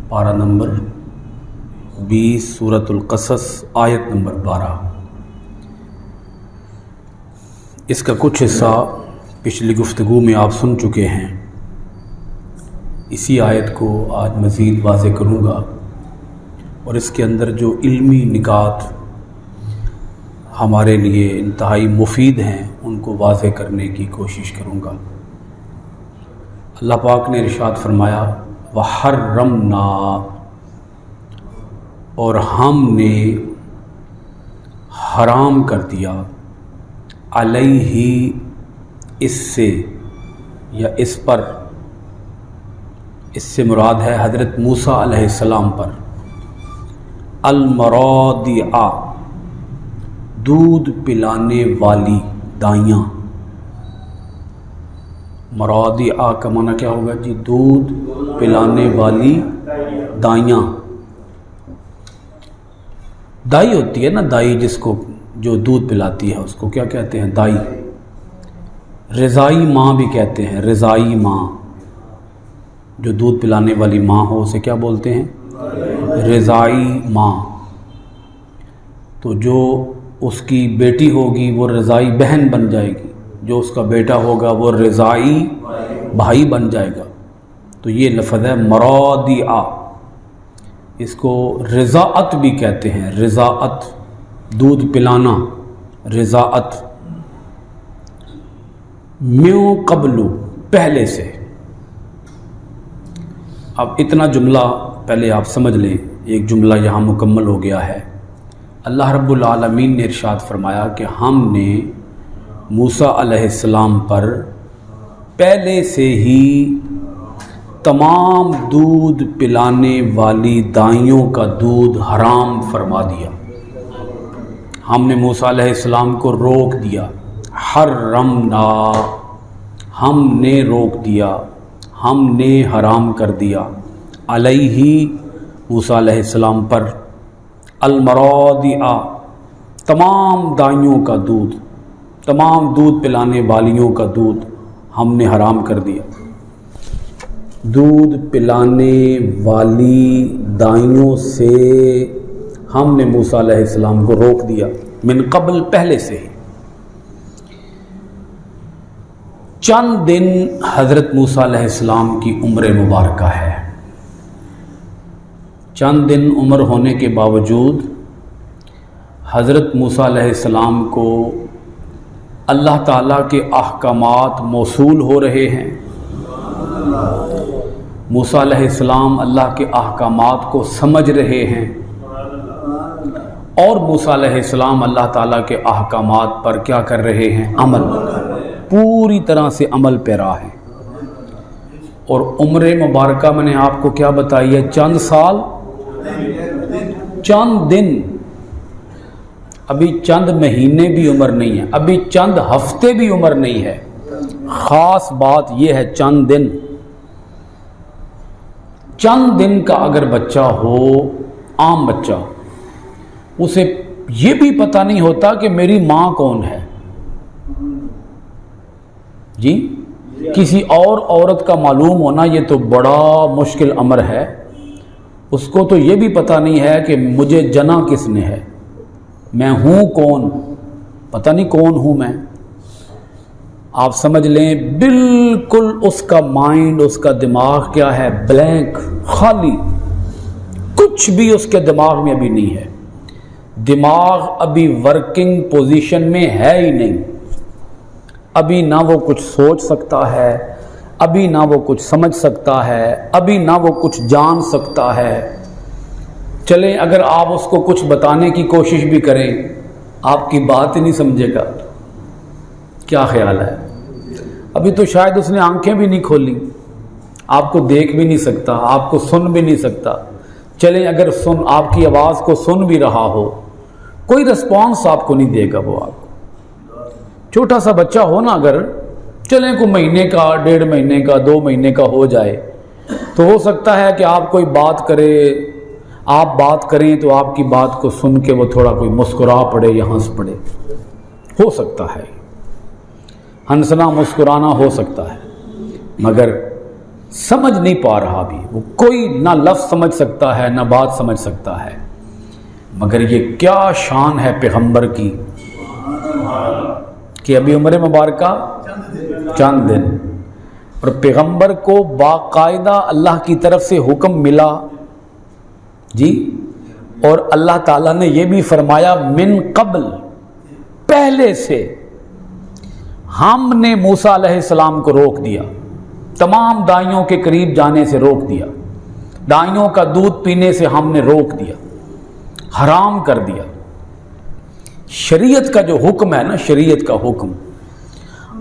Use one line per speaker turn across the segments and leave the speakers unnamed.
پارہ نمبر 20 سورۃ القصص آیت نمبر 12۔ اس کا کچھ حصہ پچھلی گفتگو میں آپ سن چکے ہیں۔ اسی آیت کو آج مزید واضح کروں گا اور اس کے اندر جو علمی نکات ہمارے لیے انتہائی مفید ہیں ان کو واضح کرنے کی کوشش کروں گا۔ اللہ پاک نے ارشاد فرمایا وَحَرَّمْنَا، اور ہم نے حرام کر دیا، علیہ، اس سے یا اس پر، اس سے مراد ہے حضرت موسیٰ علیہ السلام پر، المراضع، دودھ پلانے والی دائیاں۔ مراضع کا معنی کیا ہوگا جی؟ دودھ پلانے والی دائیاں۔ دائی ہوتی ہے نا، دائی جس کو جو دودھ پلاتی ہے اس کو کیا کہتے ہیں؟ دائی۔ رضائی ماں بھی کہتے ہیں، رضائی ماں، جو دودھ پلانے والی ماں ہو اسے کیا بولتے ہیں؟ رضائی ماں۔ تو جو اس کی بیٹی ہوگی وہ رضائی بہن بن جائے گی، جو اس کا بیٹا ہوگا وہ رضائی بھائی بن جائے گا۔ تو یہ لفظ ہے مراضع، اس کو رضاعت بھی کہتے ہیں، رضاعت، دودھ پلانا، رضاعت۔ من قبل، پہلے سے۔ اب اتنا جملہ پہلے آپ سمجھ لیں، ایک جملہ یہاں مکمل ہو گیا ہے۔ اللہ رب العالمین نے ارشاد فرمایا کہ ہم نے موسیٰ علیہ السلام پر پہلے سے ہی تمام دودھ پلانے والی دائیوں کا دودھ حرام فرما دیا۔ ہم نے موسیٰ علیہ السلام کو روک دیا، حرمنا، ہم نے روک دیا، ہم نے حرام کر دیا، علیہ، موسیٰ علیہ السلام پر، المراضع، تمام دائیوں کا دودھ، تمام دودھ پلانے والیوں کا دودھ ہم نے حرام کر دیا۔ دودھ پلانے والی دائیوں سے ہم نے موسیٰ علیہ السلام کو روک دیا، من قبل، پہلے سے ہی۔ چند دن حضرت موسیٰ علیہ السلام کی عمر مبارکہ ہے۔ چند دن عمر ہونے کے باوجود حضرت موسیٰ علیہ السلام کو اللہ تعالیٰ کے احکامات موصول ہو رہے ہیں۔ موسیٰ علیہ السلام اللہ کے احکامات کو سمجھ رہے ہیں، اور موسیٰ علیہ السلام اللہ تعالیٰ کے احکامات پر کیا کر رہے ہیں؟ عمل، پوری طرح سے عمل پیرا ہے۔ اور عمر مبارکہ میں نے آپ کو کیا بتائی ہے؟ چند سال، چند دن، ابھی چند مہینے بھی عمر نہیں ہے، ابھی چند ہفتے بھی عمر نہیں ہے۔ خاص بات یہ ہے چند دن۔ چند دن کا اگر بچہ ہو، عام بچہ، اسے یہ بھی پتہ نہیں ہوتا کہ میری ماں کون ہے جی، کسی اور عورت کا معلوم ہونا یہ تو بڑا مشکل امر ہے۔ اس کو تو یہ بھی پتہ نہیں ہے کہ مجھے جنا کس نے ہے، میں ہوں کون، پتہ نہیں کون ہوں میں۔ آپ سمجھ لیں بالکل اس کا مائنڈ، اس کا دماغ کیا ہے؟ بلینک، خالی، کچھ بھی اس کے دماغ میں ابھی نہیں ہے۔ دماغ ابھی ورکنگ پوزیشن میں ہے ہی نہیں، ابھی نہ وہ کچھ سوچ سکتا ہے، ابھی نہ وہ کچھ سمجھ سکتا ہے، ابھی نہ وہ کچھ جان سکتا ہے۔ چلیں اگر آپ اس کو کچھ بتانے کی کوشش بھی کریں، آپ کی بات ہی نہیں سمجھے گا۔ کیا خیال ہے؟ ابھی تو شاید اس نے آنکھیں بھی نہیں کھولی، آپ کو دیکھ بھی نہیں سکتا، آپ کو سن بھی نہیں سکتا۔ چلیں اگر آپ کی آواز کو سن بھی رہا ہو، کوئی رسپانس آپ کو نہیں دے گا وہ آپ کو۔ چھوٹا سا بچہ ہو نا، اگر چلیں کوئی مہینے کا، 1.5 مہینے کا، 2 مہینے کا ہو جائے، تو ہو سکتا ہے کہ آپ کوئی بات کرے، آپ بات کریں تو آپ کی بات کو سن کے وہ تھوڑا کوئی مسکرا پڑے یا ہنس پڑے، ہو سکتا ہے، ہنسنا مسکرانا ہو سکتا ہے، مگر سمجھ نہیں پا رہا بھی، وہ کوئی نہ لفظ سمجھ سکتا ہے نہ بات سمجھ سکتا ہے، مگر یہ کیا شان ہے پیغمبر کی کہ ابھی عمر مبارکہ چند دن، اور پیغمبر کو باقاعدہ اللہ کی طرف سے حکم ملا جی، اور اللہ تعالیٰ نے یہ بھی فرمایا من قبل، پہلے سے ہم نے موسیٰ علیہ السلام کو روک دیا، تمام دائیوں کے قریب جانے سے روک دیا، دائیوں کا دودھ پینے سے ہم نے روک دیا، حرام کر دیا۔ شریعت کا جو حکم ہے نا، شریعت کا حکم،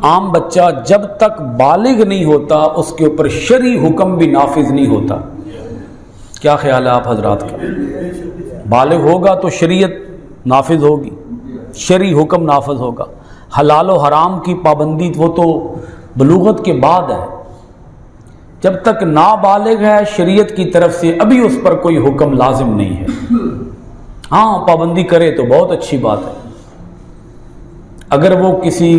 عام بچہ جب تک بالغ نہیں ہوتا اس کے اوپر شرعی حکم بھی نافذ نہیں ہوتا۔ کیا خیال ہے آپ حضرات کا؟ بالغ ہوگا تو شریعت نافذ ہوگی، شرعی حکم نافذ ہوگا۔ حلال و حرام کی پابندی وہ تو بلوغت کے بعد ہے، جب تک نابالغ ہے شریعت کی طرف سے ابھی اس پر کوئی حکم لازم نہیں ہے۔ ہاں پابندی کرے تو بہت اچھی بات ہے، اگر وہ کسی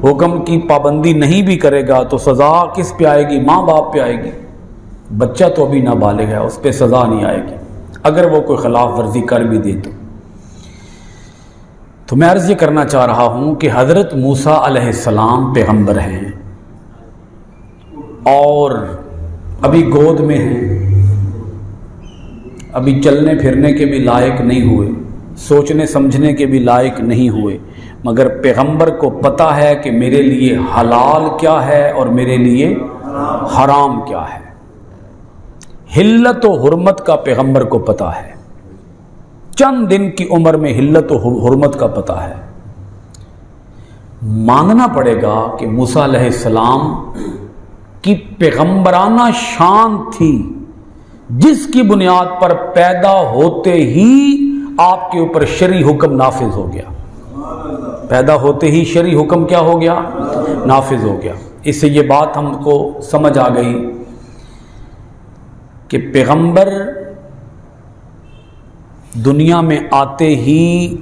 حکم کی پابندی نہیں بھی کرے گا تو سزا کس پہ آئے گی؟ ماں باپ پہ آئے گی۔ بچہ تو ابھی نابالغ ہے، اس پہ سزا نہیں آئے گی اگر وہ کوئی خلاف ورزی کر بھی دے تو میں عرض یہ کرنا چاہ رہا ہوں کہ حضرت موسیٰ علیہ السلام پیغمبر ہیں اور ابھی گود میں ہیں، ابھی چلنے پھرنے کے بھی لائق نہیں ہوئے، سوچنے سمجھنے کے بھی لائق نہیں ہوئے، مگر پیغمبر کو پتہ ہے کہ میرے لیے حلال کیا ہے اور میرے لیے حرام کیا ہے۔ حلت و حرمت کا پیغمبر کو پتہ ہے، چند دن کی عمر میں حلت و حرمت کا پتہ ہے۔ ماننا پڑے گا کہ موسیٰ علیہ السلام کی پیغمبرانہ شان تھی، جس کی بنیاد پر پیدا ہوتے ہی آپ کے اوپر شرعی حکم نافذ ہو گیا، پیدا ہوتے ہی شرعی حکم کیا ہو گیا؟ نافذ ہو گیا۔ اس سے یہ بات ہم کو سمجھ آ گئی کہ پیغمبر دنیا میں آتے ہی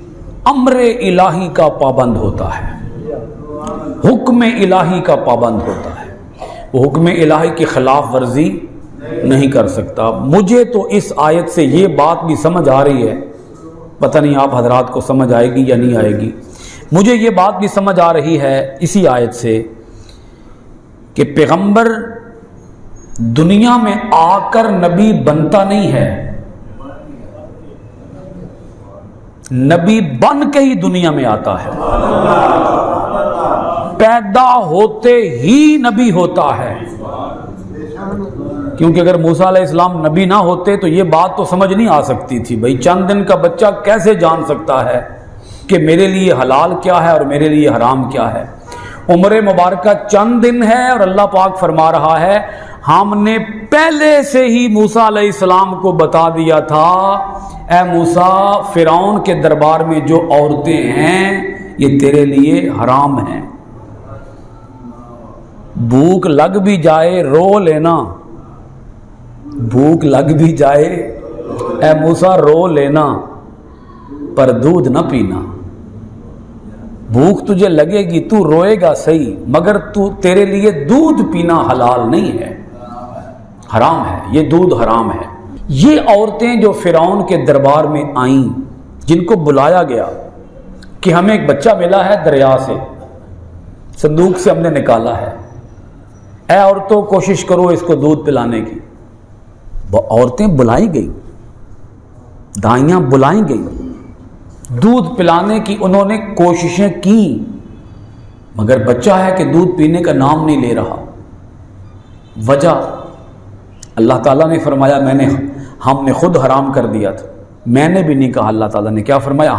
امر الہی کا پابند ہوتا ہے، حکم الہی کا پابند ہوتا ہے، وہ حکم الہی کی خلاف ورزی نہیں کر سکتا۔ مجھے تو اس آیت سے یہ بات بھی سمجھ آ رہی ہے، پتہ نہیں آپ حضرات کو سمجھ آئے گی یا نہیں آئے گی، مجھے یہ بات بھی سمجھ آ رہی ہے اسی آیت سے کہ پیغمبر دنیا میں آ کر نبی بنتا نہیں ہے، نبی بن کے ہی دنیا میں آتا ہے، پیدا ہوتے ہی نبی ہوتا ہے۔ کیونکہ اگر موسیٰ علیہ السلام نبی نہ ہوتے تو یہ بات تو سمجھ نہیں آ سکتی تھی، بھئی چند دن کا بچہ کیسے جان سکتا ہے کہ میرے لیے حلال کیا ہے اور میرے لیے حرام کیا ہے۔ عمر مبارکہ چند دن ہے اور اللہ پاک فرما رہا ہے ہم نے پہلے سے ہی موسیٰ علیہ السلام کو بتا دیا تھا، اے موسیٰ فرعون کے دربار میں جو عورتیں ہیں یہ تیرے لیے حرام ہیں، بھوک لگ بھی جائے رو لینا، بھوک لگ بھی جائے اے موسیٰ رو لینا، پر دودھ نہ پینا۔ بھوک تجھے لگے گی، تو روئے گا صحیح، مگر تیرے لیے دودھ پینا حلال نہیں ہے، حرام ہے، یہ دودھ حرام ہے۔ یہ عورتیں جو فرعون کے دربار میں آئیں، جن کو بلایا گیا کہ ہمیں ایک بچہ ملا ہے دریا سے، صندوق سے ہم نے نکالا ہے، اے عورتوں کوشش کرو اس کو دودھ پلانے کی۔ وہ عورتیں بلائی گئی، دائیاں بلائی گئی، دودھ پلانے کی انہوں نے کوششیں کی، مگر بچہ ہے کہ دودھ پینے کا نام نہیں لے رہا۔ وجہ اللہ تعالیٰ نے فرمایا ہم نے خود حرام کر دیا تھا، میں نے بھی نہیں کہا، اللہ تعالیٰ نے کیا فرمایا؟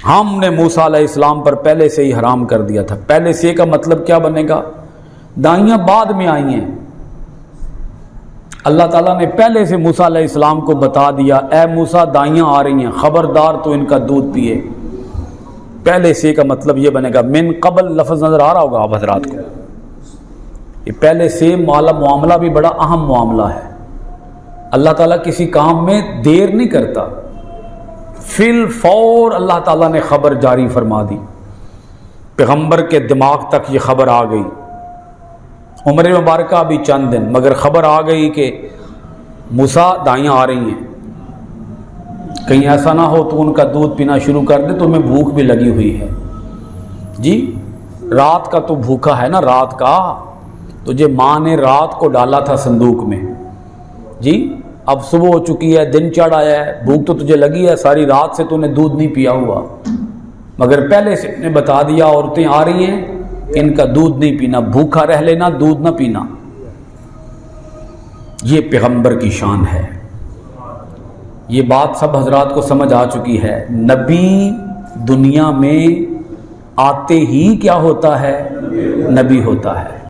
ہم نے موسیٰ علیہ السلام پر پہلے سے ہی حرام کر دیا تھا۔ پہلے سے کا مطلب کیا بنے گا؟ دائیاں بعد میں آئی ہیں، اللہ تعالیٰ نے پہلے سے موسیٰ علیہ السلام کو بتا دیا اے موسیٰ دائیاں آ رہی ہیں، خبردار تو ان کا دودھ پیے۔ پہلے سے کا مطلب یہ بنے گا، من قبل لفظ نظر آ رہا ہوگا آپ حضرات کو، یہ پہلے سے معاملہ بھی بڑا اہم معاملہ ہے۔ اللہ تعالیٰ کسی کام میں دیر نہیں کرتا، فی الفور اللہ تعالیٰ نے خبر جاری فرما دی، پیغمبر کے دماغ تک یہ خبر آ گئی عمر مبارکہ ابھی چند دن، مگر خبر آ گئی کہ موسیٰ دائیاں آ رہی ہیں، کہیں ایسا نہ ہو تو ان کا دودھ پینا شروع کر دے، تو ہمیں بھوک بھی لگی ہوئی ہے جی، رات کا تو بھوکا ہے نا، رات کا تجھے ماں نے رات کو ڈالا تھا صندوق میں جی، اب صبح ہو چکی ہے، دن چڑھ آیا ہے، بھوک تو تجھے لگی ہے، ساری رات سے تو نے دودھ نہیں پیا ہوا، مگر پہلے سے نے بتا دیا عورتیں آ رہی ہیں ان کا دودھ نہیں پینا، بھوکا رہ لینا، دودھ نہ پینا۔ یہ پیغمبر کی شان ہے، یہ بات سب حضرات کو سمجھ آ چکی ہے۔ نبی دنیا میں آتے ہی کیا ہوتا ہے؟ نبی ہوتا ہے۔